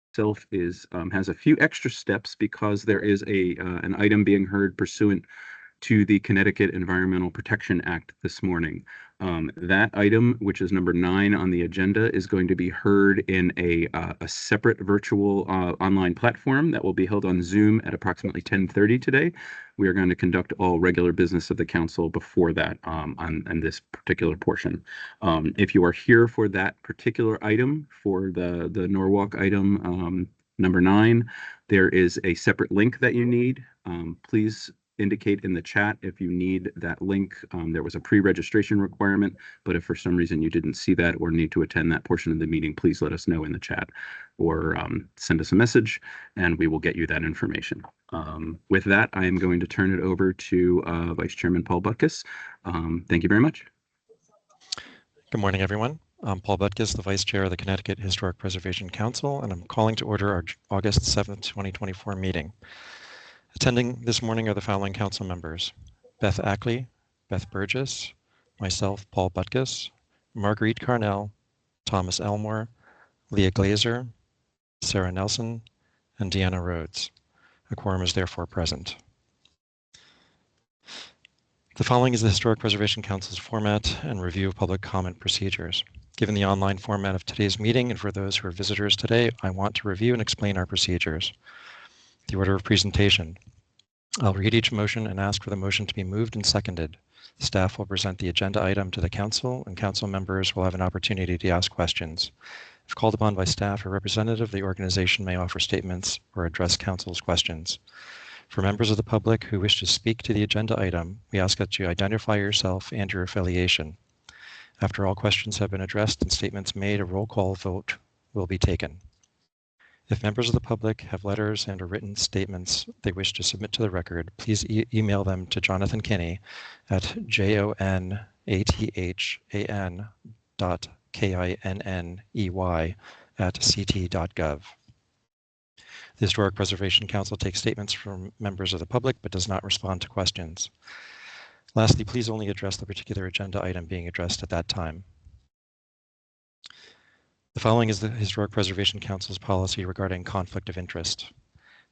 itself is has a few extra steps because there is an item being heard pursuant to the Connecticut Environmental Protection Act this morning. That item, which is number 9 on the agenda, is going to be heard in a separate virtual online platform that will be held on Zoom at approximately 10:30 today. We are going to conduct all regular business of the council before that on this particular portion. If you are here for that particular item, for the Norwalk item number 9, there is a separate link that you need. Please indicate in the chat if you need that link. There was a pre-registration requirement, but if for some reason you didn't see that or need to attend that portion of the meeting, please let us know in the chat or send us a message and we will get you that information. With that, I am going to turn it over to Vice Chairman Paul Butkus. Thank you very much. Good morning, everyone. I'm Paul Butkus, the Vice Chair of the Connecticut Historic Preservation Council, and I'm calling to order our August 7th, 2024 meeting. Attending this morning are the following council members: Beth Ackley, Beth Burgess, myself, Paul Butkus, Marguerite Carnell, Thomas Elmore, Leah Glazer, Sarah Nelson, and Deanna Rhodes. A quorum is therefore present. The following is the Historic Preservation Council's format and review of public comment procedures. Given the online format of today's meeting and for those who are visitors today, I want to review and explain our procedures. The order of presentation. I'll read each motion and ask for the motion to be moved and seconded. Staff will present the agenda item to the council, and council members will have an opportunity to ask questions. If called upon by staff or representative, the organization may offer statements or address council's questions. For members of the public who wish to speak to the agenda item, we ask that you identify yourself and your affiliation. After all questions have been addressed and statements made, a roll call vote will be taken. If members of the public have letters and or written statements they wish to submit to the record, please email them to Jonathan Kinney at jonathan.kinney@ct.gov. The Historic Preservation Council takes statements from members of the public but does not respond to questions. Lastly, please only address the particular agenda item being addressed at that time. The following is the Historic Preservation Council's policy regarding conflict of interest.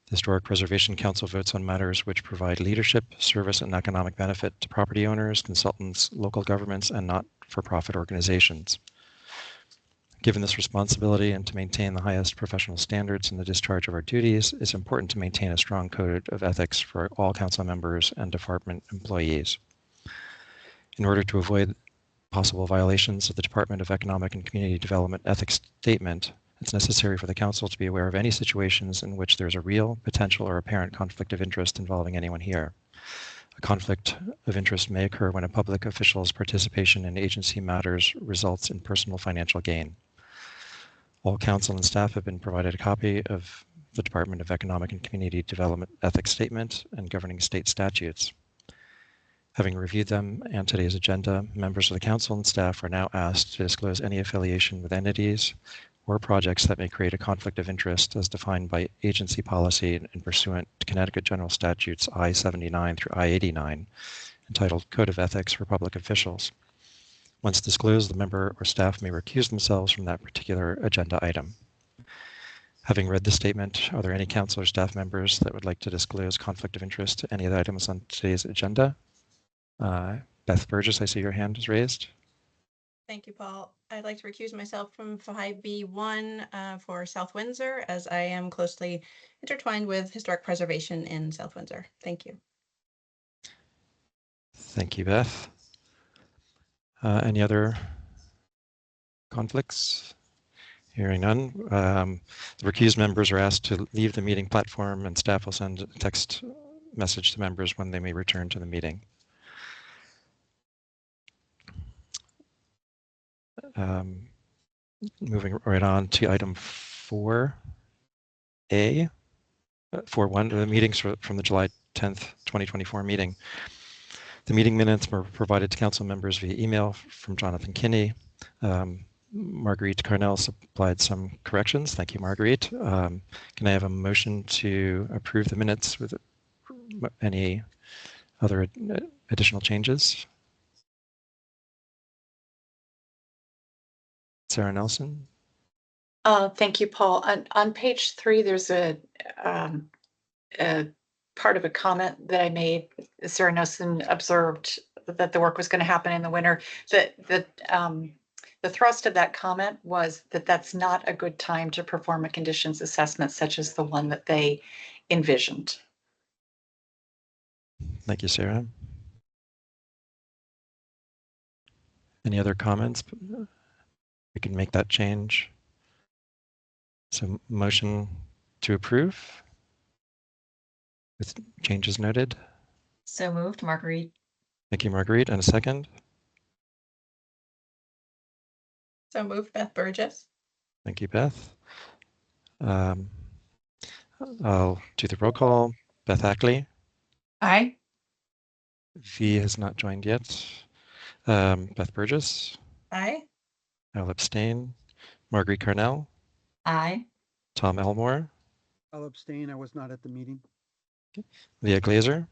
The Historic Preservation Council votes on matters which provide leadership, service, and economic benefit to property owners, consultants, local governments, and not-for-profit organizations. Given this responsibility and to maintain the highest professional standards in the discharge of our duties, it's important to maintain a strong code of ethics for all council members and department employees. In order to avoid possible violations of the Department of Economic and Community Development ethics statement, it's necessary for the council to be aware of any situations in which there's a real, potential, or apparent conflict of interest involving anyone here. A conflict of interest may occur when a public official's participation in agency matters results in personal financial gain. All council and staff have been provided a copy of the Department of Economic and Community Development ethics statement and governing state statutes. Having reviewed them and today's agenda, members of the council and staff are now asked to disclose any affiliation with entities or projects that may create a conflict of interest as defined by agency policy and pursuant to Connecticut General Statutes I-79 through I-89, entitled Code of Ethics for Public Officials. Once disclosed, the member or staff may recuse themselves from that particular agenda item. Having read the statement, are there any council or staff members that would like to disclose conflict of interest to any of the items on today's agenda? Beth Burgess, I see your hand is raised. Thank you, Paul. I'd like to recuse myself from 5B1 for South Windsor, as I am closely intertwined with historic preservation in South Windsor. Thank you. Thank you, Beth. Any other conflicts? Hearing none. The recused members are asked to leave the meeting platform, and staff will send a text message to members when they may return to the meeting. Moving right on to item 4A, 4.1, the meetings from the July 10th, 2024 meeting. The meeting minutes were provided to council members via email from Jonathan Kinney. Marguerite Carnell supplied some corrections. Thank you, Marguerite. Can I have a motion to approve the minutes with any other additional changes? Sarah Nelson? Thank you, Paul. On page 3, there's a part of a comment that I made. Sarah Nelson observed that the work was going to happen in the winter. The thrust of that comment was that that's not a good time to perform a conditions assessment such as the one that they envisioned. Thank you, Sarah. Any other comments? We can make that change. So motion to approve with changes noted. So moved, Marguerite. Thank you, Marguerite. And a second. So moved, Beth Burgess. Thank you, Beth. I'll do the roll call. Beth Ackley. Aye. V has not joined yet. Beth Burgess. Aye. I'll abstain. Marguerite Carnell. Aye. Tom Elmore. I'll abstain. I was not at the meeting. Leah Glazer.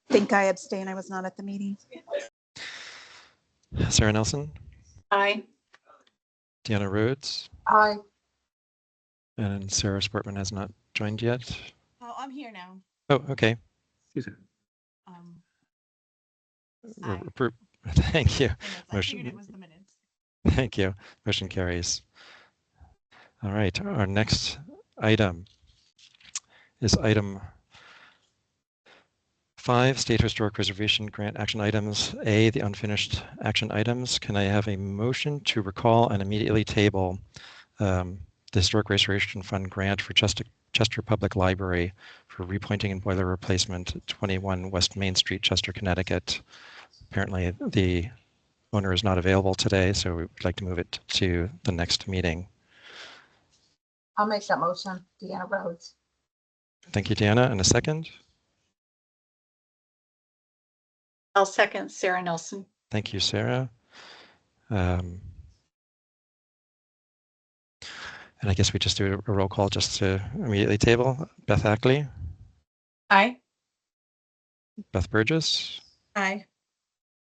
Think I abstain. I was not at the meeting. Sarah Nelson. Aye. Deanna Rhodes. Aye. And Sarah Sportman has not joined yet. Oh, I'm here now. Oh, okay. Excuse me. Aye. Thank you. I Motion- figured it was the minutes. Thank you. Motion carries. All right, our next item is item 5, State Historic Preservation Grant Action Items. A, the unfinished action items. Can I have a motion to recall and immediately table the Historic Restoration Fund grant for Chester Public Library for repointing and boiler replacement at 21 West Main Street, Chester, Connecticut? Apparently the owner is not available today, so we would like to move it to the next meeting. I'll make that motion. Deanna Rhodes. Thank you, Deanna. And a second? I'll second Sarah Nelson. Thank you, Sarah. And I guess we just do a roll call just to immediately table. Beth Ackley, Aye. Beth Burgess, Aye.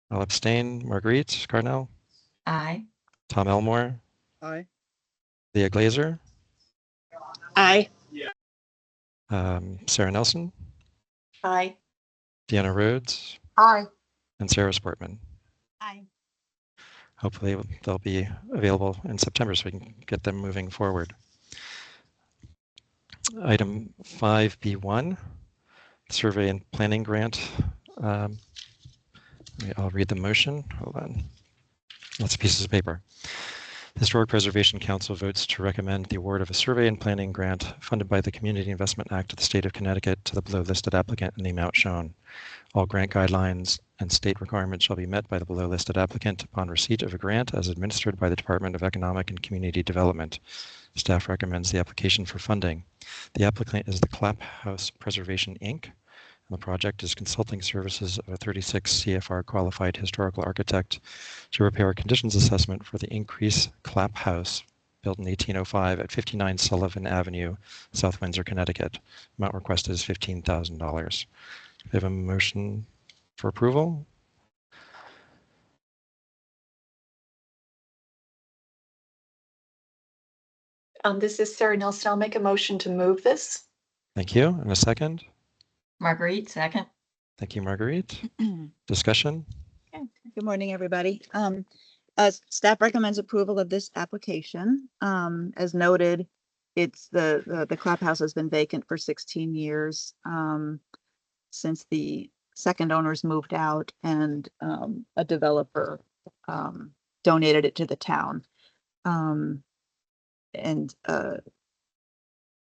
I'll abstain. Marguerite Carnell, Aye. Tom Elmore, Aye. Leah Glazer, Aye. Sarah Nelson, Aye. Deanna Rhodes, Aye. and Sarah Sportman. Aye. Hopefully they'll be available in September so we can get them moving forward. Item 5B1, Survey and Planning Grant. I'll read the motion. Hold on. Lots of pieces of paper. Historic Preservation Council votes to recommend the award of a survey and planning grant funded by the Community Investment Act of the State of Connecticut to the below listed applicant in the amount shown. All grant guidelines and state requirements shall be met by the below listed applicant upon receipt of a grant as administered by the Department of Economic and Community Development. Staff recommends the application for funding. The applicant is the Clap House Preservation, Inc. And the project is consulting services of a 36 CFR qualified historical architect to prepare a conditions assessment for the Increase Clap House built in 1805 at 59 Sullivan Avenue, South Windsor, Connecticut. Amount requested is $15,000. We have a motion for approval. This is Sarah Nelson. I'll make a motion to move this. Thank you. And a second. Marguerite, second. Thank you, Marguerite. Discussion? Good morning, everybody. Staff recommends approval of this application. As noted, it's the Clap House has been vacant for 16 years since the second owners moved out and a developer donated it to the town.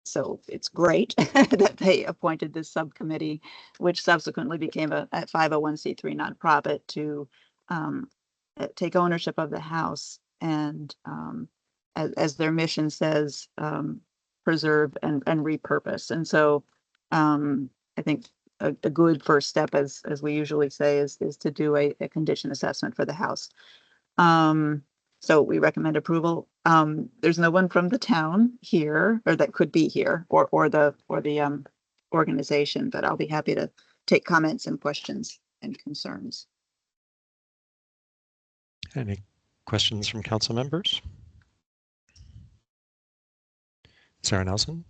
So it's great that they appointed this subcommittee, which subsequently became a 501c3 nonprofit to take ownership of the house and, as their mission says, preserve and repurpose. And so I think a good first step, as we usually say, is to do a condition assessment for the house. So we recommend approval. There's no one from the town here, or that could be here, or the organization, but I'll be happy to take comments and questions and concerns. Any Questions from council members? Sarah Nelson?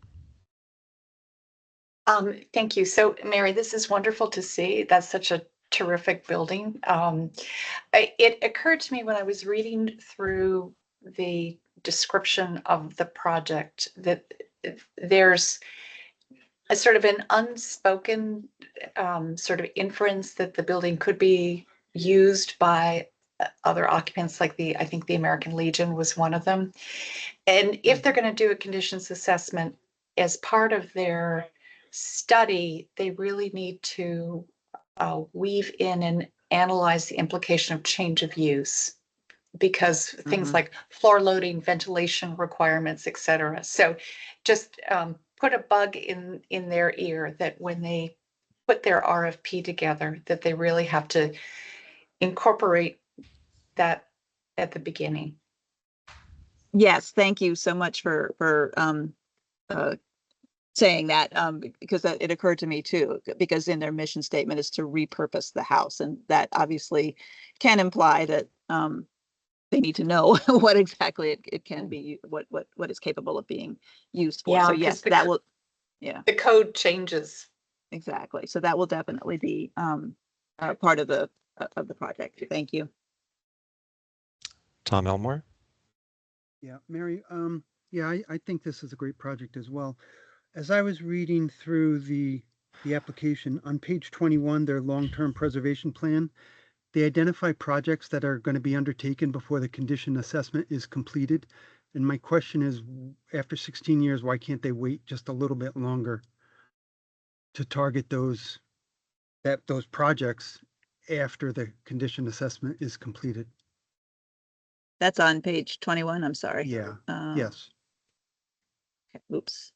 Thank you. So Mary, this is wonderful to see. That's such a terrific building. It occurred to me when I was reading through the description of the project that there's a sort of an unspoken sort of inference that the building could be used by other occupants, like I think the American Legion was one of them. And if they're going to do a conditions assessment as part of their study, they really need to weave in and analyze the implication of change of use, because things like floor loading, ventilation requirements, et cetera. So just put a bug in their ear that when they put their RFP together, that they really have to incorporate that at the beginning. Yes, thank you so much for saying that, because it occurred to me too, because in their mission statement is to repurpose the house, and that obviously can imply that they need to know what exactly it can be, what it's capable of being used for. So Yeah, 'cause yes, the that co- will, yeah, The code changes. exactly. So that will definitely be part of the project. Thank you. Tom Elmore? Yeah, Mary, yeah, I think this is a great project as well. As I was reading through the application on page 21, their long-term preservation plan, they identify projects that are going to be undertaken before the condition assessment is completed. And my question is, after 16 years, why can't they wait just a little bit longer to target those projects after the condition assessment is completed? That's on page 21. I'm sorry. Yeah, Uh, yes. Oops.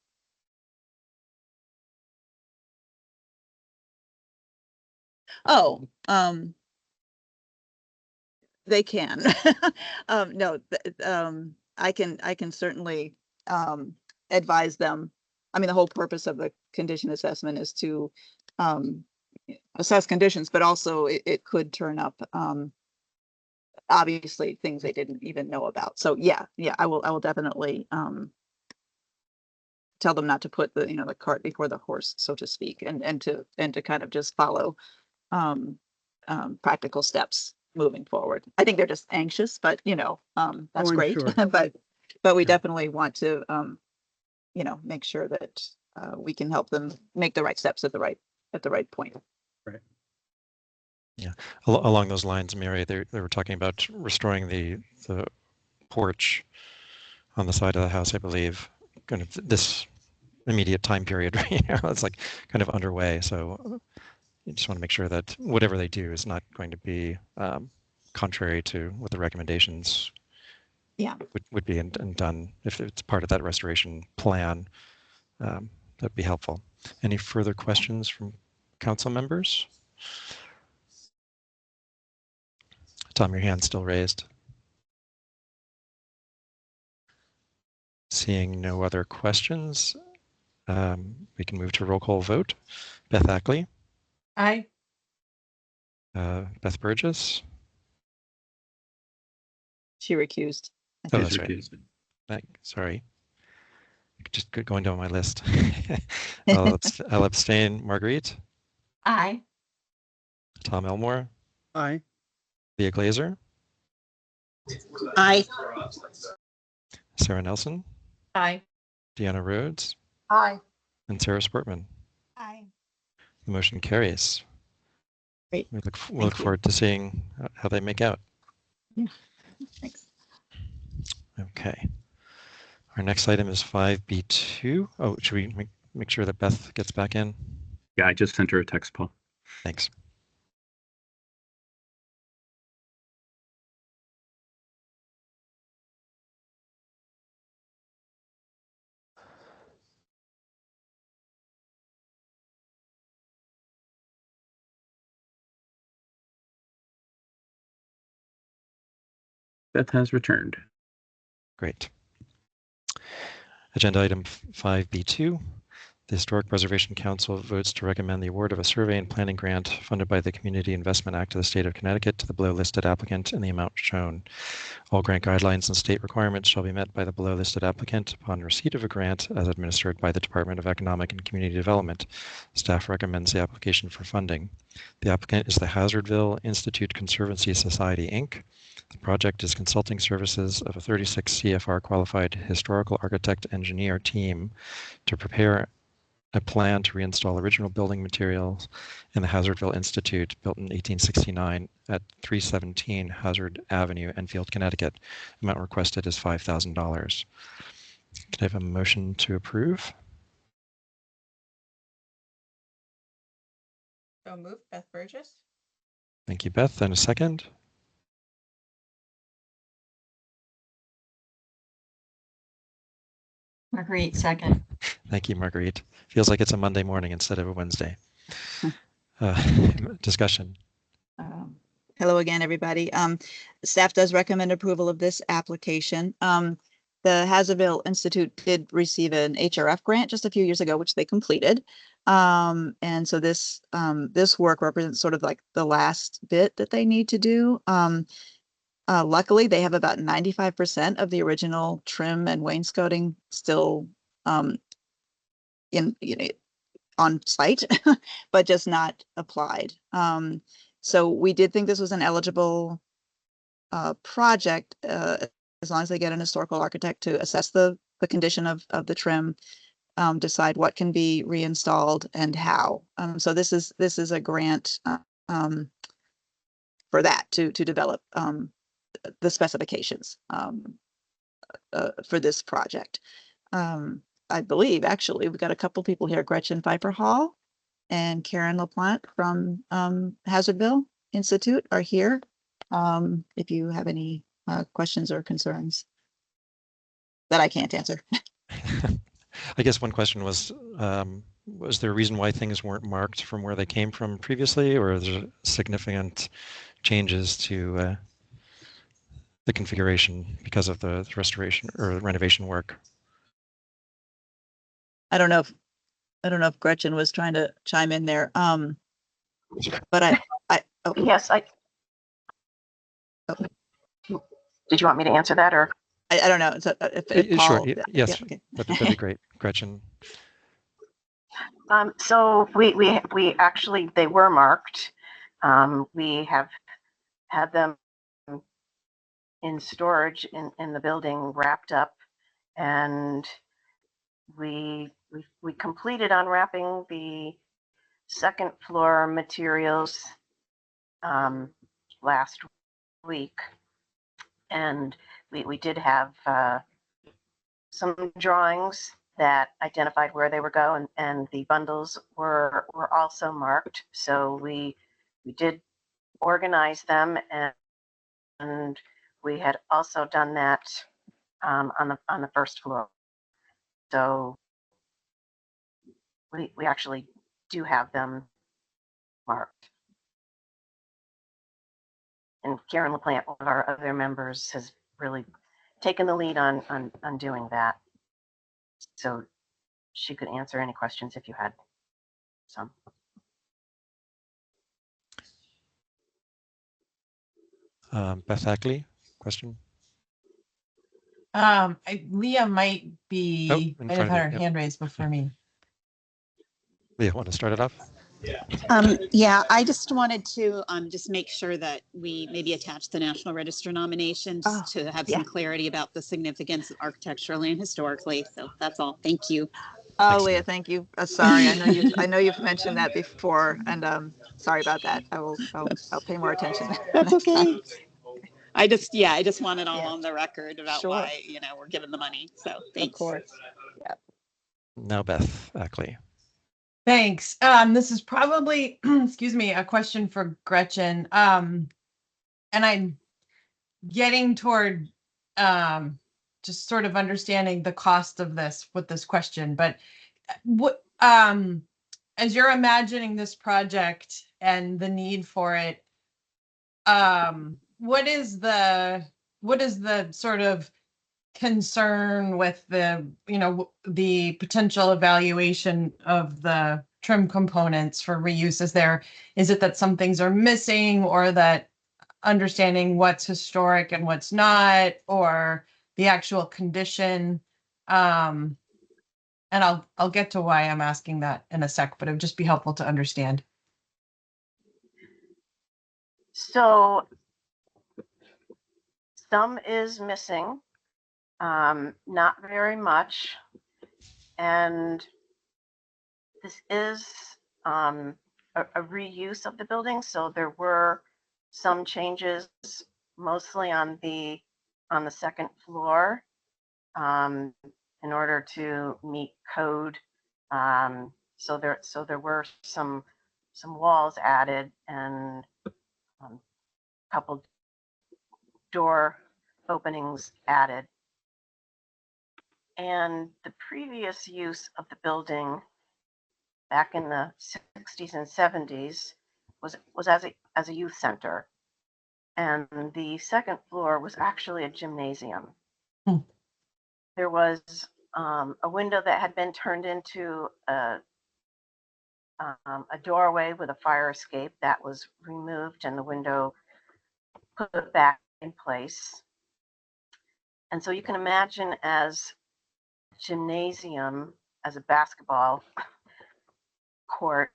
Oh, they can. No, I can certainly advise them. I mean, the whole purpose of the condition assessment is to assess conditions, but also it could turn up obviously things they didn't even know about. So yeah, I will definitely tell them not to put the cart before the horse, so to speak, and to kind of just follow practical steps moving forward. I think they're just anxious, but that's I'm great. sure. But we Yeah. definitely want to make sure that we can help them make the right steps at the right point. Along those lines, Mary, they were talking about restoring the porch on the side of the house, I believe, kind of this immediate time period. It's like kind of underway. So you just want to make sure that whatever they do is not going to be contrary to what the recommendations would be and done. If it's part of that restoration plan, that'd be helpful. Any further questions from council members? Tom, your hand's still raised. Seeing no other questions, we can move to roll call vote. Beth Ackley, Aye. Beth Burgess. She recused. Oh, She's that's right. recused. Sorry. Just going down my list. I'll abstain. Marguerite, Aye. Tom Elmore, Aye. Leah Glazer, Aye. Sarah Nelson, Aye. Deanna Rhodes, Aye. and Sarah Sportman. Aye. The motion carries. Great. We look Thank you. forward to seeing how they make out. Yeah. Thanks. Okay. Our next item is 5B2. Oh, should we make sure that Beth gets back in? Yeah, I just sent her a text, Paul. Thanks. Beth has returned. Great. Agenda item 5B2. The Historic Preservation Council votes to recommend the award of a survey and planning grant funded by the Community Investment Act of the State of Connecticut to the below listed applicant in the amount shown. All grant guidelines and state requirements shall be met by the below listed applicant upon receipt of a grant as administered by the Department of Economic and Community Development. Staff recommends the application for funding. The applicant is the Hazardville Institute Conservancy Society, Inc. The project is consulting services of a 36 CFR qualified historical architect engineer team to prepare a plan to reinstall original building materials in the Hazardville Institute, built in 1869 at 317 Hazard Avenue, Enfield, Connecticut. Amount requested is $5,000. Can I have a motion to approve? So moved, Beth Burgess. Thank you, Beth. And a second? Marguerite, second. Thank you, Marguerite. Feels like it's a Monday morning instead of a Wednesday. Discussion. Hello again, everybody. Staff does recommend approval of this application. The Hazardville Institute did receive an HRF grant just a few years ago, which they completed. And so this work represents sort of like the last bit that they need to do. Luckily, they have about 95% of the original trim and wainscoting still on site, but just not applied. So we did think this was an eligible project as long as they get an historical architect to assess the condition of the trim, decide what can be reinstalled and how. So this is a grant for that to develop the specifications for this project. I believe actually we've got a couple people here, Gretchen Pfeiffer Hall and Karen LaPlante from Hazardville Institute are here. If you have any questions or concerns that I can't answer. I guess one question was there a reason why things weren't marked from where they came from previously, or are there significant changes to the configuration because of the restoration or renovation work? I don't know if Gretchen was trying to chime in there. But oh, Yes, did you want me to answer that, or? I don't know. So if Sure. Paul, Yes. yeah, okay. That'd be great. Gretchen. So we actually, they were marked. We have had them in storage in the building, wrapped up, and we completed unwrapping the second floor materials last week, and we did have some drawings that identified where they were going, and the bundles were also marked. So we did organize them, and we had also done that on the first floor. So we actually do have them marked. And Karen LaPlante, one of our other members, has really taken the lead on doing that. So she could answer any questions if you had some. Beth Ackley, question? Leah might be, in might front have of had you, her yep. hand raised before me. Leah, want to start it off? Yeah, I just wanted to just make sure that we maybe attach the National Register nominations to have some clarity about the significance architecturally and historically. So that's all. Thank you. Oh, Thanks, Leah, Leah. thank you. Sorry, I know you've mentioned that before, and sorry about that. I'll pay more attention. That's next time. okay. I just want it all Yeah. on the record about Sure. why, we're given the money. So thanks. Of course. Yeah. Now Beth Ackley. Thanks. This is probably, excuse me, a question for Gretchen. And I'm getting toward just sort of understanding the cost of this with this question, but what as you're imagining this project and the need for it, what is the sort of concern with the, the potential evaluation of the trim components for reuse? Is it that some things are missing, or that understanding what's historic and what's not, or the actual condition? And I'll get to why I'm asking that in a sec, but it would just be helpful to understand. So some is missing, not very much. And this is a reuse of the building. So there were some changes, mostly on the second floor, in order to meet code. So there were some walls added and a couple door openings added. And the previous use of the building back in the 60s and 70s was as a youth center. And the second floor was actually a gymnasium. There was a window that had been turned into a doorway with a fire escape that was removed and the window put back in place. And so you can imagine as gymnasium, as a basketball court,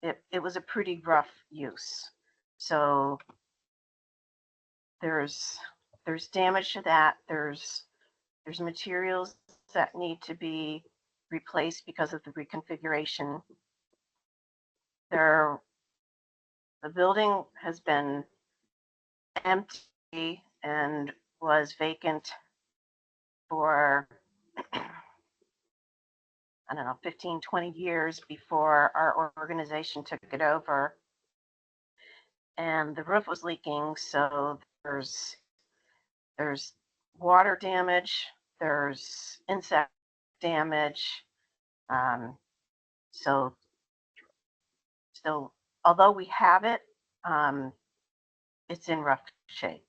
it was a pretty rough use. So there's damage to that. There's materials that need to be replaced because of the reconfiguration. The building has been empty and was vacant for, I don't know, 15, 20 years before our organization took it over. And the roof was leaking, so there's water damage, there's insect damage. So although we have it, it's in rough shape.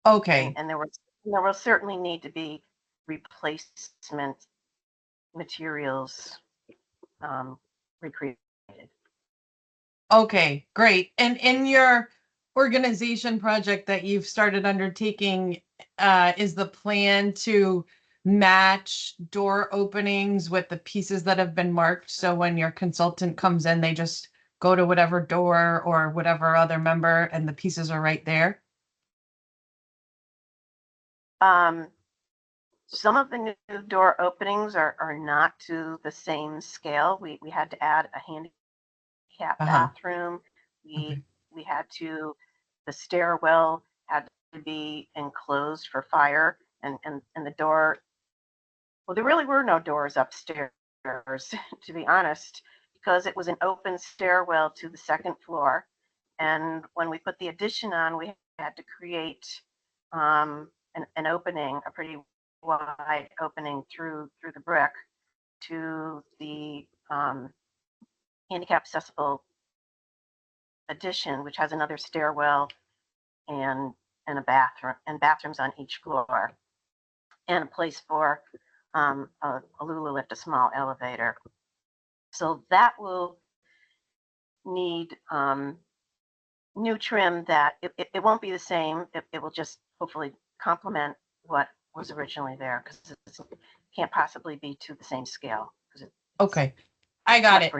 Okay. And there will certainly need to be replacement materials recreated. Okay, great. And in your organization project that you've started undertaking, is the plan to match door openings with the pieces that have been marked? So when your consultant comes in, they just go to whatever door or whatever other member and the pieces are right there? Some of the new door openings are not to the same scale. We had to add a handicap bathroom. We had to, the stairwell had to be enclosed for fire, and the door, well, there really were no doors upstairs, to be honest, because it was an open stairwell to the second floor. And when we put the addition on, we had to create an opening, a pretty wide opening through the brick to the handicap accessible addition, which has another stairwell and a bathroom, and bathrooms on each floor, and a place for a Lula lift, a small elevator. So that will need new trim that it won't be the same. It will just hopefully complement what was originally there, because it can't possibly be to the same scale. Okay, I got it.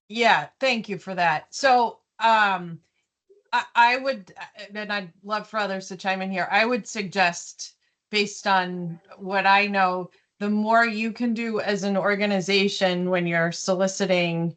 Yeah, thank you for that. So I would, and I'd love for others to chime in here, I would suggest, based on what I know, the more you can do as an organization when you're soliciting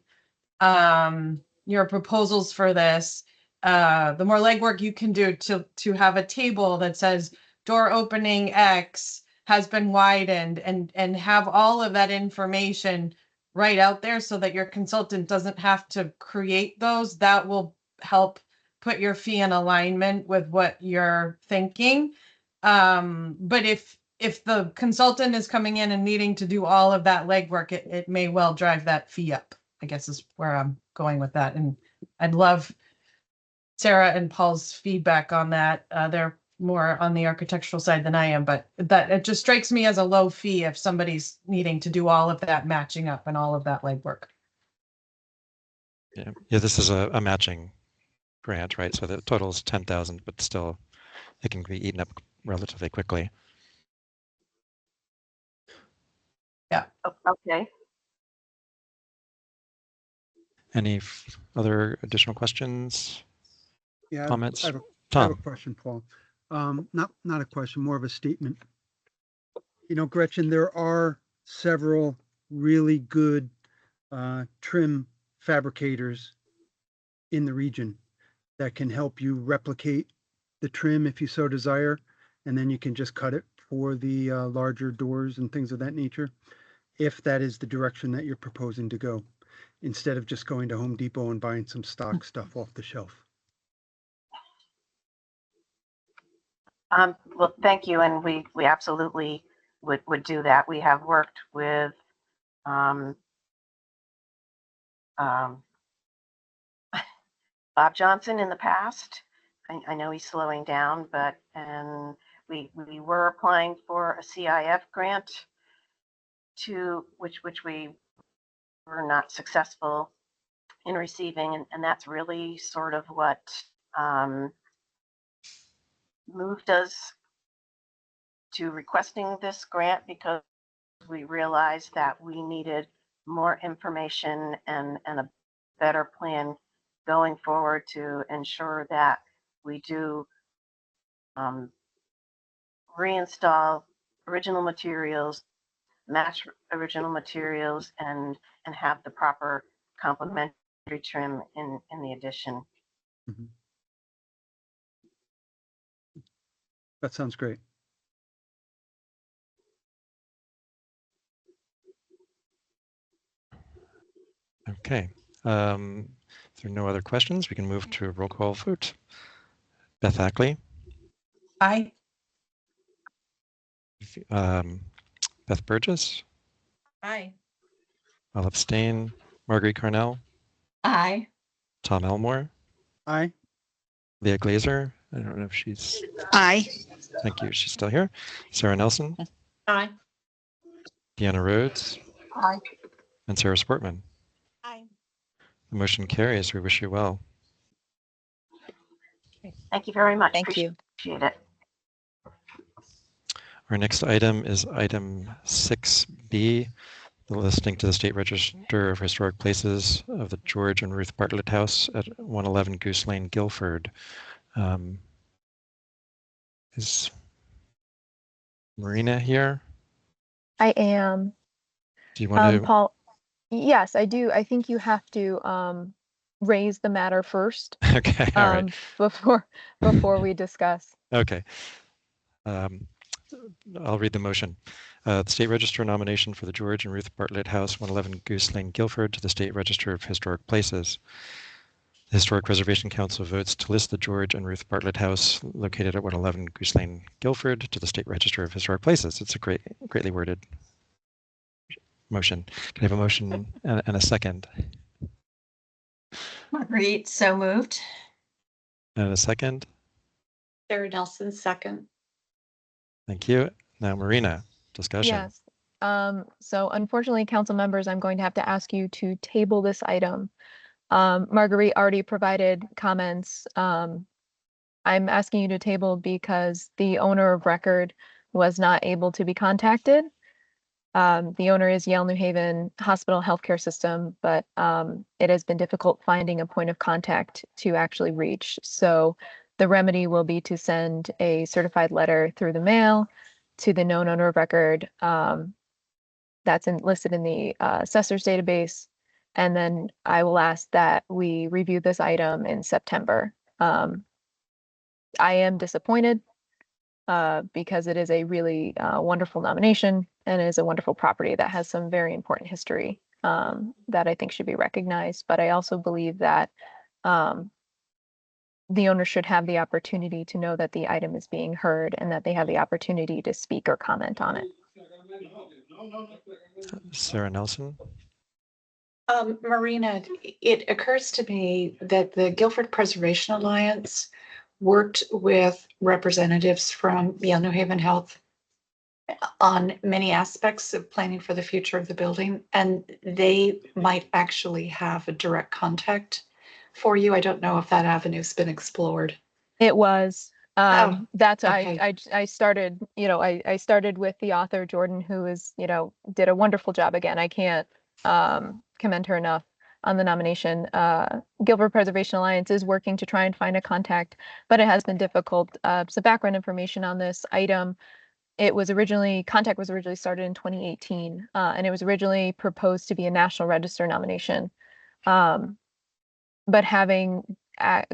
your proposals for this, the more legwork you can do to have a table that says door opening X has been widened, and have all of that information right out there so that your consultant doesn't have to create those. That will help put your fee in alignment with what you're thinking. But if the consultant is coming in and needing to do all of that legwork, it may well drive that fee up, I guess is where I'm going with that. And I'd love Sarah and Paul's feedback on that. They're more on the architectural side than I am, but that it just strikes me as a low fee if somebody's needing to do all of that matching up and all of that legwork. Yeah, this is a matching grant, right? So the total is 10,000, but still it can be eaten up relatively quickly. Okay. Any other additional questions, Yeah, comments? I have a Tom? question, Paul. Not a question, more of a statement. You know, Gretchen, there are several really good trim fabricators in the region that can help you replicate the trim if you so desire, and then you can just cut it for the larger doors and things of that nature, if that is the direction that you're proposing to go, instead of just going to Home Depot and buying some stock stuff off the shelf. Well, thank you, and we absolutely would do that. We have worked with Bob Johnson in the past. I know he's slowing down, and we were applying for a CIF grant to which we were not successful in receiving, and that's really sort of what moved us to requesting this grant, because we realized that we needed more information and a better plan going forward to ensure that we do reinstall original materials, match original materials, and have the proper complementary trim in the addition. Mhm. That sounds great. Okay. If there are no other questions, we can move to a roll call vote. Beth Ackley, Aye. Beth Burgess, Aye. I'll abstain. Marguerite Carnell, Aye. Tom Elmore, Aye. Leah Glazer. I don't know if she's, Aye. thank you, she's still here. Sarah Nelson, Aye. Deanna Rhodes, Aye. and Sarah Sportman. Aye. The motion carries. We wish you well. Thank you very much. Thank you. Appreciate it. Our next item is item 6B, the listing to the State Register of Historic Places of the George and Ruth Bartlett House at 111 Goose Lane, Guilford. Is Marina here? I am. Do you want to? Paul, yes, I do. I think you have to raise the matter first Okay, all right. before we discuss. Okay. I'll read the motion. The State Register nomination for the George and Ruth Bartlett House, 111 Goose Lane, Guilford, to the State Register of Historic Places. The Historic Preservation Council votes to list the George and Ruth Bartlett House located at 111 Goose Lane, Guilford, to the State Register of Historic Places. It's a greatly worded motion. Can I have a motion and a second? Marguerite, so moved. And a second? Sarah Nelson, second. Thank you. Now, Marina, discussion. Yes. So unfortunately, council members, I'm going to have to ask you to table this item. Marguerite already provided comments. I'm asking you to table because the owner of record was not able to be contacted. The owner is Yale New Haven Hospital Healthcare System, but it has been difficult finding a point of contact to actually reach. So the remedy will be to send a certified letter through the mail to the known owner of record that's listed in the assessor's database. And then I will ask that we review this item in September. I am disappointed because it is a really wonderful nomination and is a wonderful property that has some very important history that I think should be recognized. But I also believe that the owner should have the opportunity to know that the item is being heard and that they have the opportunity to speak or comment on it. Sarah Nelson. Marina, it occurs to me that the Guilford Preservation Alliance worked with representatives from Yale New Haven Health on many aspects of planning for the future of the building, and they might actually have a direct contact for you. I don't know if that avenue's been explored. It was. That's okay. I started, I started with the author Jordan, who is, did a wonderful job. Again, I can't commend her enough on the nomination. Guilford Preservation Alliance is working to try and find a contact, but it has been difficult. Some background information on this item. Contact was originally started in 2018, and it was originally proposed to be a National Register nomination. But having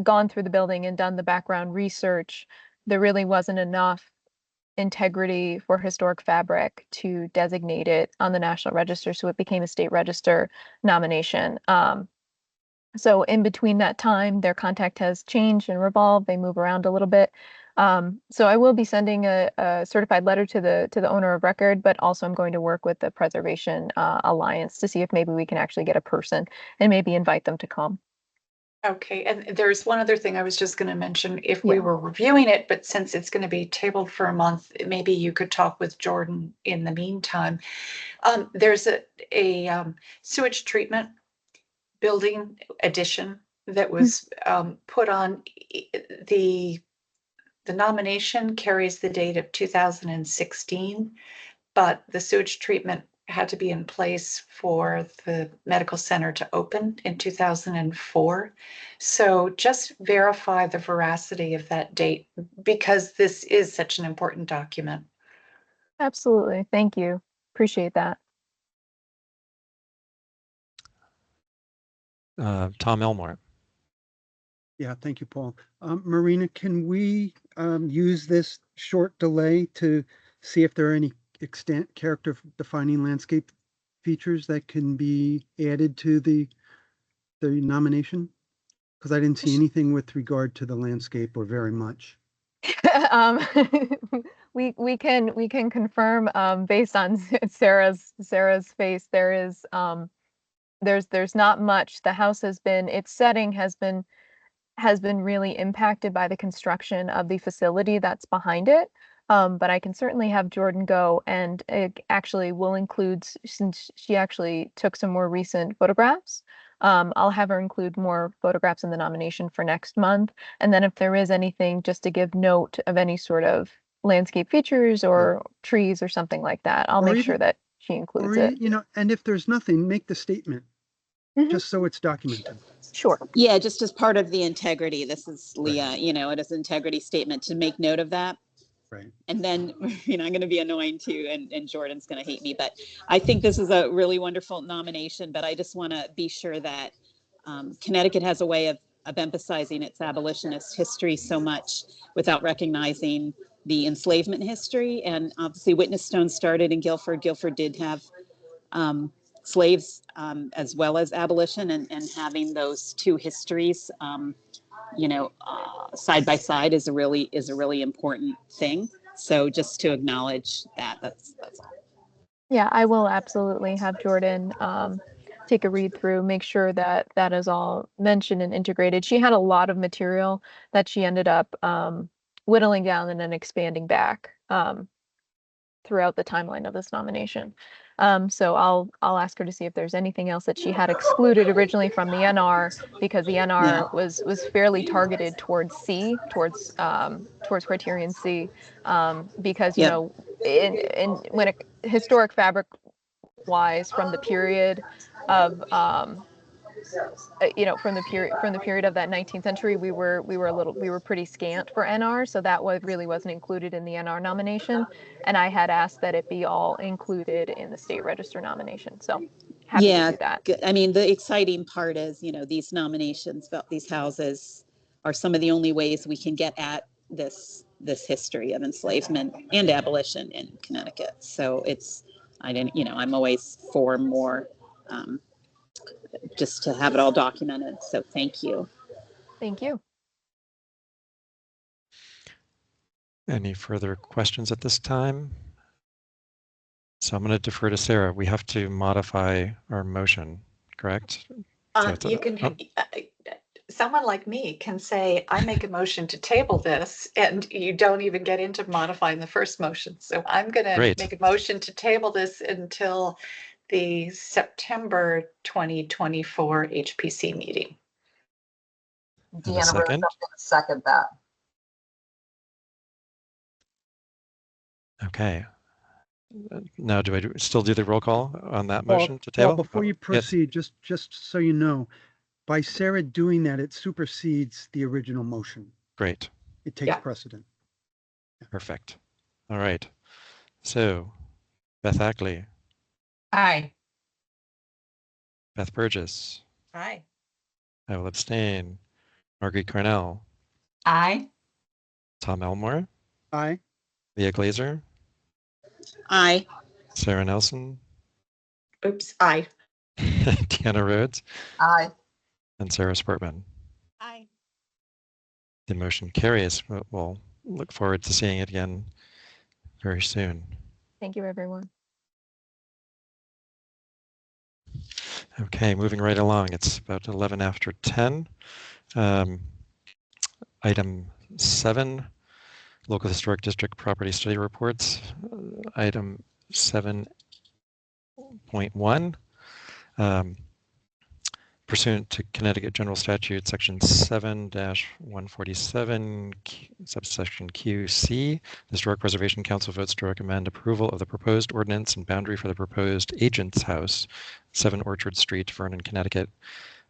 gone through the building and done the background research, there really wasn't enough integrity for historic fabric to designate it on the National Register, so it became a state register nomination. So in between that time, their contact has changed and revolved. They move around a little bit. So I will be sending a certified letter to the owner of record, but also I'm going to work with the Preservation Alliance to see if maybe we can actually get a person and maybe invite them to come. Okay, and there's one other thing I was just going to mention. If we were reviewing it, but since it's going to be tabled for a month, maybe you could talk with Jordan in the meantime. There's a sewage treatment building addition that was put on. The nomination carries the date of 2016, but the sewage treatment had to be in place for the medical center to open in 2004. So just verify the veracity of that date, because this is such an important document. Absolutely. Thank you. Appreciate that. Tom Elmore. Yeah, thank you, Paul. Marina, can we use this short delay to see if there are any extant character defining landscape features that can be added to the nomination? Because I didn't see anything with regard to the landscape or very much. We can confirm based on Sarah's face, there's not much. The house its setting has been really impacted by the construction of the facility that's behind it. But I can certainly have Jordan go, and it actually will include, since she actually took some more recent photographs, I'll have her include more photographs in the nomination for next month. And then if there is anything, just to give note of any sort of landscape features or trees or something like that, I'll make sure that she includes it. And if there's nothing, make the statement, just so it's documented. Sure. Yeah, just as part of the integrity. This is Leah, it is an integrity statement to make note of that. Right. And then, I'm going to be annoying too, and Jordan's going to hate me, but I think this is a really wonderful nomination, but I just want to be sure that Connecticut has a way of emphasizing its abolitionist history so much without recognizing the enslavement history. And obviously Witness Stone started in Guilford. Guilford did have slaves as well as abolition, and having those two histories side by side is a really important thing. So just to acknowledge that's all. Yeah, I will absolutely have Jordan take a read through, make sure that that is all mentioned and integrated. She had a lot of material that she ended up whittling down and then expanding back throughout the timeline of this nomination. So I'll ask her to see if there's anything else that she had excluded originally from the NR, because the NR was fairly targeted towards C, towards criterion C, because when historic fabric wise from the period of from the period of that 19th century, we were pretty scant for NR, so that really wasn't included in the NR nomination, and I had asked that it be all included in the state register nomination. So happy to do that. I mean, the exciting part is, these nominations about these houses are some of the only ways we can get at this history of enslavement and abolition in Connecticut. So I'm always for more. Just to have it all documented. So thank you. Thank you. Any further questions at this time? So I'm going to defer to Sarah. We have to modify our motion, correct? You can. someone like me can say, I make a motion to table this, and you don't even get into modifying the first motion. So I'm going to Great. make a motion to table this until the September 2024 HPC meeting. And a Deanna Rose, I'm second? gonna second that. Okay. Now, do I still do the roll call on that Paul, motion to Paul, table? before you Oh, yes. proceed, just so you know, by Sarah doing that, it supersedes the original motion. Great. It takes Yeah. precedent. Perfect. All right. So, Beth Ackley, Aye. Beth Burgess, Aye. I will abstain. Marguerite Cornell, Aye. Tom Elmore, Aye. Leah Glazer, Aye. Sarah Nelson, Oops, aye. Deanna Rhodes, Aye. and Sarah Sportman. Aye. The motion carries. We'll look forward to seeing it again very soon. Thank you, everyone. Okay, moving right along. It's about 11 after 10. Item 7, Local Historic District Property Study Reports. Item 7.1. Pursuant to Connecticut General Statute, Section 7-147, subsection QC, the Historic Preservation Council votes to recommend approval of the proposed ordinance and boundary for the proposed agent's house, 7 Orchard Street, Vernon, Connecticut,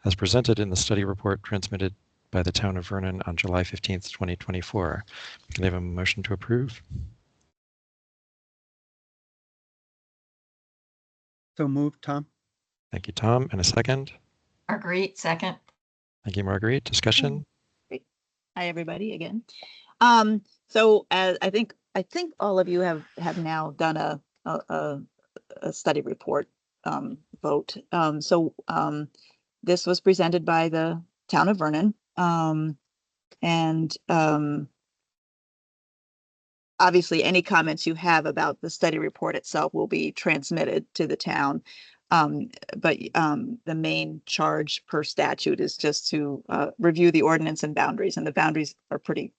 as presented in the study report transmitted by the town of Vernon on July 15th, 2024. Can I have a motion to approve? So moved, Tom. Thank you, Tom. And a second? Marguerite, second. Thank you, Marguerite. Discussion? Hi, everybody, again. So as I think all of you have now done a study report vote. This was presented by the town of Vernon. Obviously, any comments you have about the study report itself will be transmitted to the town. But the main charge per statute is just to review the ordinance and boundaries, and the boundaries are pretty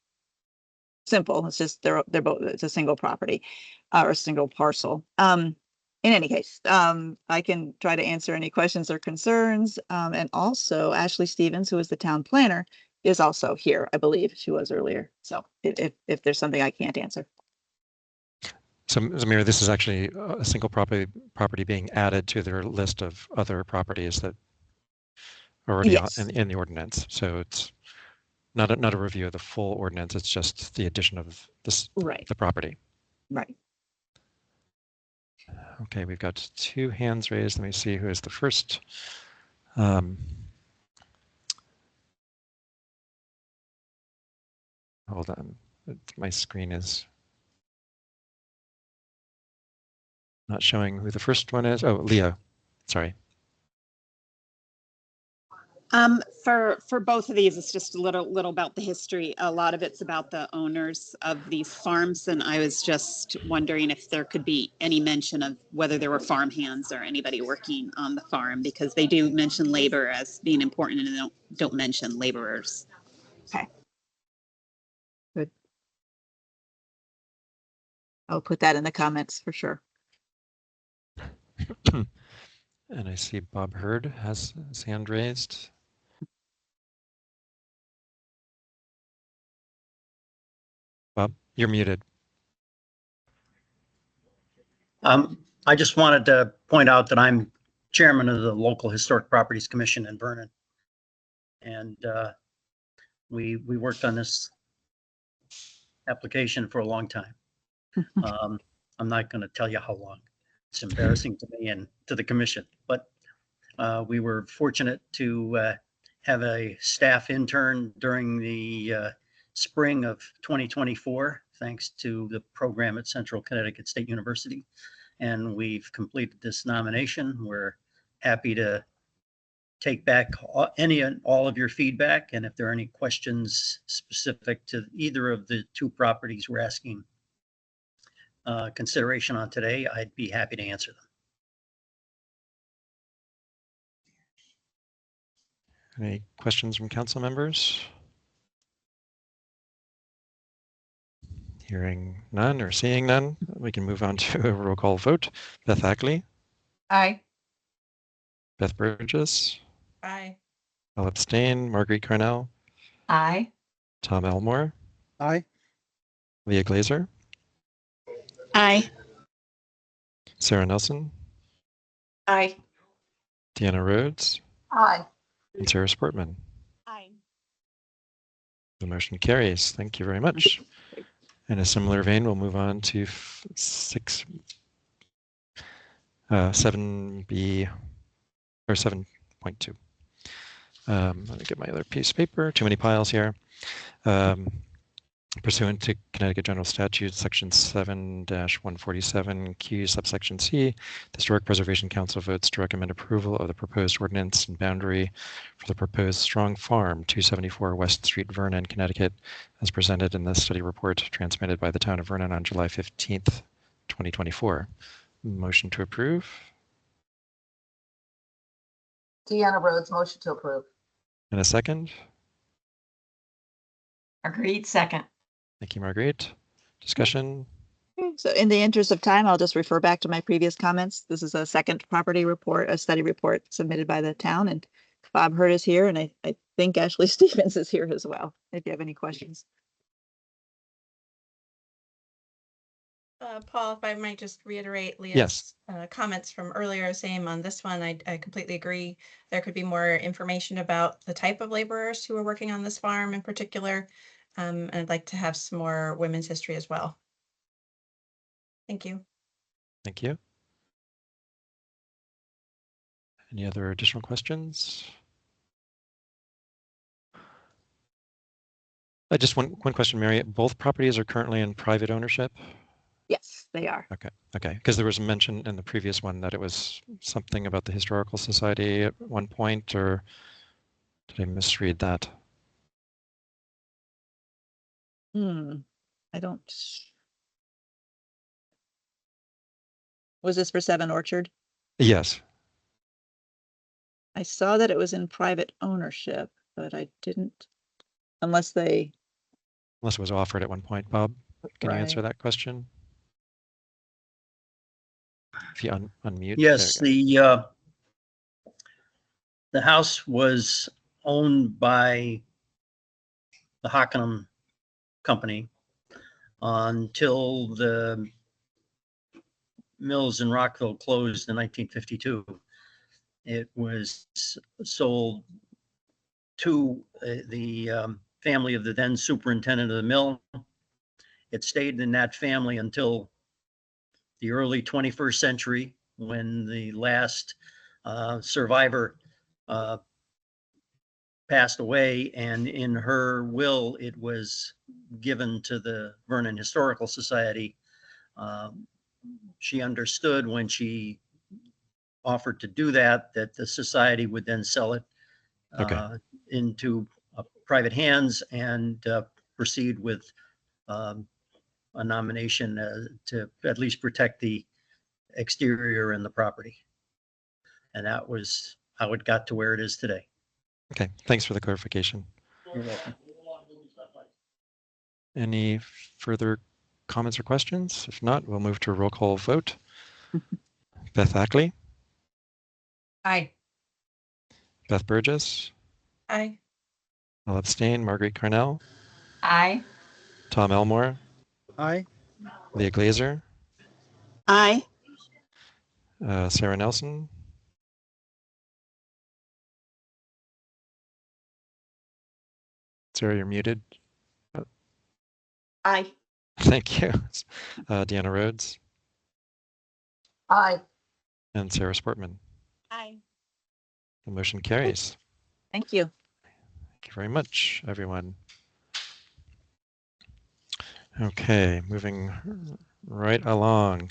simple. It's just they're both, it's a single property or a single parcel. In any case, I can try to answer any questions or concerns. And also Ashley Stevens, who is the town planner, is also here. I believe she was earlier. So if there's something I can't answer. So, Zamira, this is actually a single property being added to their list of other properties that are already Yes. in the ordinance. So it's not a review of the full ordinance. It's just the addition of this Right. the property. Right. Okay, we've got 2 hands raised. Let me see who is the first. Hold on, my screen is not showing who the first one is. Oh, Leah, sorry. For both of these, it's just a little about the history. A lot of it's about the owners of these farms, and I was just wondering if there could be any mention of whether there were farm hands or anybody working on the farm, because they do mention labor as being important, and they don't mention laborers. Okay. Good. I'll put that in the comments for sure. And I see Bob Hurd has his hand raised. Bob, you're muted. I just wanted to point out that I'm chairman of the Local Historic Properties Commission in Vernon. And we worked on this application for a long time. I'm not going to tell you how long. It's embarrassing to me and to the commission, but we were fortunate to have a staff intern during the spring of 2024, thanks to the program at Central Connecticut State University. And we've completed this nomination. We're happy to take back any and all of your feedback. And if there are any questions specific to either of the 2 properties we're asking consideration on today, I'd be happy to answer them. Any questions from council members? Hearing none or seeing none, we can move on to a roll call vote. Beth Ackley, Aye. Beth Burgess, Aye. I'll abstain. Marguerite Carnell, Aye. Tom Elmore, Aye. Leah Glazer, Aye. Sarah Nelson, Aye. Deanna Rhodes, Aye. and Sarah Sportman. Aye. The motion carries. Thank you very much. In a similar vein, we'll move on to 7B or 7.2. Let me get my other piece of paper. Too many piles here. Pursuant to Connecticut General Statute, Section 7-147, Q, subsection C, the Historic Preservation Council votes to recommend approval of the proposed ordinance and boundary for the proposed Strong Farm, 274 West Street, Vernon, Connecticut, as presented in the study report transmitted by the town of Vernon on July 15th, 2024. Motion to approve. Deanna Rhodes, motion to approve. And a second. Agreed, second. Thank you, Marguerite. Discussion. So in the interest of time, I'll just refer back to my previous comments. This is a second property report, a study report submitted by the town, and Bob Hurt is here, and I think Ashley Stevens is here as well, if you have any questions. Paul, if I might just reiterate Leah's Yes. Comments from earlier, same on this one. I completely agree. There could be more information about the type of laborers who are working on this farm in particular. And I'd like to have some more women's history as well. Thank you. Thank you. Any other additional questions? Just one question, Mary. Both properties are currently in private ownership? Yes, they are. Okay, because there was a mention in the previous one that it was something about the Historical Society at one point, or did I misread that? I don't. Was this for 7 Orchard? Yes. I saw that it was in private ownership, but I didn't, unless they. Unless it was offered at one point. Bob, can you answer that question? If you unmute. Yes, the house was owned by the Hockenham Company until the mills in Rockville closed in 1952. It was sold to the family of the then superintendent of the mill. It stayed in that family until the early 21st century, when the last survivor passed away, and in her will, it was given to the Vernon Historical Society. She understood when she offered to do that, that the society would then sell it into private hands and proceed with a nomination to at least protect the exterior and the property. And that was how it got to where it is today. Okay, thanks for the clarification. You're welcome. Any further comments or questions? If not, we'll move to a roll call vote. Beth Ackley, Aye. Beth Burgess, Aye. I'll abstain. Marguerite Carnell, Aye. Tom Elmore, Aye. Leah Glazer, Aye. Sarah Nelson, Sarah, you're muted. Aye. Thank you. Deanna Rhodes Aye. and Sarah Sportman. Aye. The motion carries. Thank you. Thank you very much, everyone. Okay, moving right along.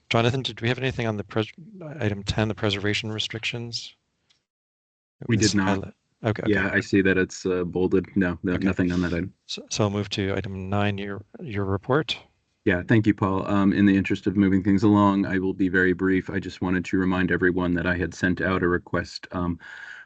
Jonathan, did we have anything on the item 10, the preservation restrictions? We did not. Okay. Yeah, I see that it's bolded. No, Okay. nothing on that item. So I'll move to item 9, your report. Yeah, thank you, Paul. In the interest of moving things along, I will be very brief. I just wanted to remind everyone that I had sent out a request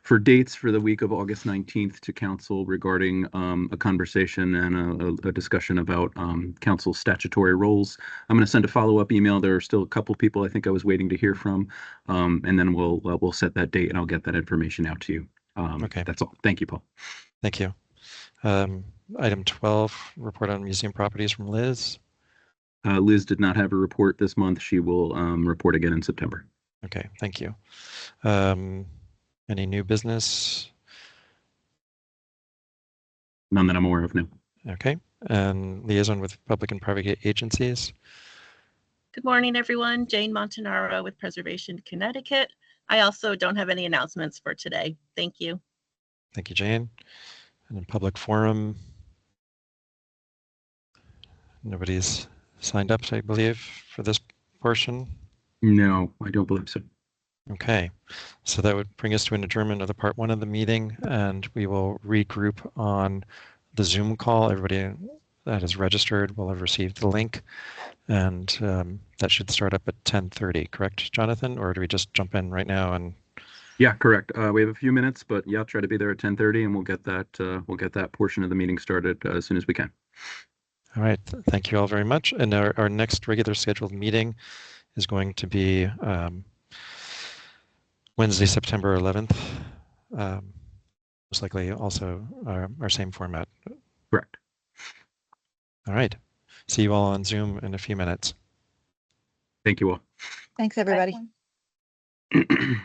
for dates for the week of August 19th to council regarding a conversation and a discussion about council's statutory roles. I'm going to send a follow-up email. There are still a couple people I think I was waiting to hear from, and then we'll set that date and I'll get that information out to you. Okay. That's all. Thank you, Paul. Thank you. Item 12, report on museum properties from Liz. Liz did not have a report this month. She will report again in September. Okay, thank you. Any new business? None that I'm aware of, no. Okay, and liaison with public and private agencies. Good morning, everyone. Jane Montanaro with Preservation Connecticut. I also don't have any announcements for today. Thank you. Thank you, Jane. And in public forum, nobody's signed up, I believe, for this portion. No, I don't believe so. Okay, so that would bring us to an adjournment of the part 1 of the meeting, and we will regroup on the Zoom call. Everybody that is registered will have received the link, and that should start up at 10:30, correct, Jonathan? Or do we just jump in right now? And yeah, correct. We have a few minutes, but yeah, try to be there at 10:30, and we'll get that portion of the meeting started as soon as we can. All right, thank you all very much. And our next regular scheduled meeting is going to be Wednesday, September 11th. Most likely also our same format. Correct. All right. See you all on Zoom in a few minutes. Thank you all. Thanks, everybody. Bye.